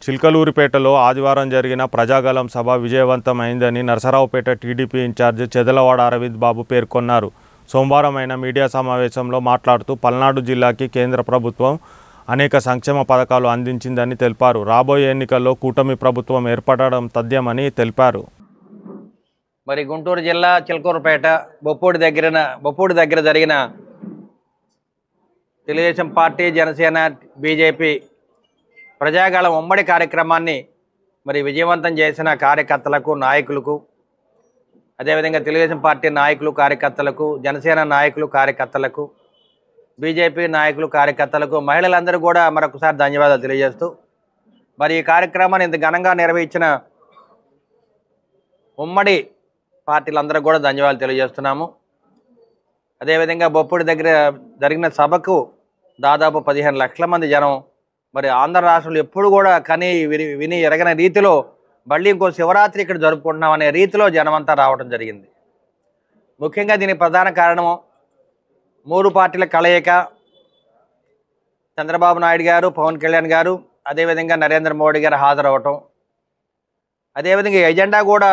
చిల్కలూరిపేటలో ఆదివారం జరిగిన ప్రజాగళం సభ విజయవంతమైందని Narasaraopet TDP incharge Chedalavada Arvind బాబు పేర్కొన్నారు. సోమవారం అయిన మీడియా సమావేశంలో మాట్లాడుతూ పల్నాడు జిల్లాకి కేంద్ర ప్రభుత్వం అనేక సంక్షేమ పథకాలు అందించిందని తెలిపారు. రాబోయే ఎన్నికల్లో కూటమి ప్రభుత్వం ఏర్పడడం తథ్యమని తెలిపారు. మరి గుంటూరు జిల్లా చిల్కూరుపేట బొప్పూడి దగ్గర జరిగిన తెలుగుదేశం పార్టీ, జనసేన, బీజేపీ ప్రజాగళం ఉమ్మడి కార్యక్రమాన్ని మరి విజయవంతం చేసిన కార్యకర్తలకు, నాయకులకు, అదేవిధంగా తెలుగుదేశం పార్టీ నాయకులు, కార్యకర్తలకు, జనసేన నాయకులు, కార్యకర్తలకు, బీజేపీ నాయకులు, కార్యకర్తలకు, మహిళలందరూ కూడా మరొకసారి ధన్యవాదాలు తెలియజేస్తూ మరి ఈ కార్యక్రమాన్ని ఇంత ఘనంగా నిర్వహించిన ఉమ్మడి పార్టీలందరూ కూడా ధన్యవాదాలు తెలియజేస్తున్నాము. అదేవిధంగా బొప్పూడి దగ్గర జరిగిన సభకు దాదాపు 15 లక్షల మంది జనం మరి ఆంధ్ర రాష్ట్రంలో ఎప్పుడు కూడా విని ఎరగని రీతిలో మళ్ళీ ఇంకో శివరాత్రి ఇక్కడ జరుపుకుంటున్నాం అనే రీతిలో జనమంతా రావడం జరిగింది. ముఖ్యంగా దీనికి ప్రధాన కారణము 3 పార్టీల కలయిక. చంద్రబాబు నాయుడు గారు, పవన్ కళ్యాణ్ గారు, అదేవిధంగా నరేంద్ర మోడీ గారు హాజరవటం. అదేవిధంగా ఎజెండా కూడా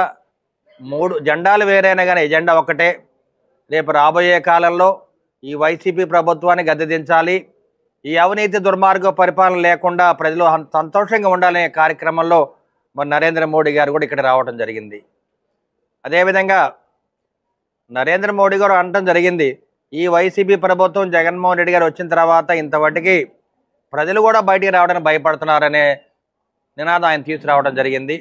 3 జెండాలు వేరైనా కానీ ఎజెండా ఒకటే. రేపు రాబోయే కాలంలో ఈ వైసీపీ ప్రభుత్వాన్ని గద్దెదించాలి, ఈ అవినీతి దుర్మార్గ పరిపాలన లేకుండా ప్రజలు సంతోషంగా ఉండాలనే కార్యక్రమంలో మరి నరేంద్ర మోడీ గారు కూడా ఇక్కడ రావడం జరిగింది. అదేవిధంగా నరేంద్ర మోడీ గారు అనటం జరిగింది, ఈ వైసీపీ ప్రభుత్వం జగన్మోహన్ రెడ్డి గారు వచ్చిన తర్వాత ఇంతవరకు ప్రజలు కూడా బయటికి రావడానికి భయపడుతున్నారనే నినాదం ఆయన తీసుకురావడం జరిగింది.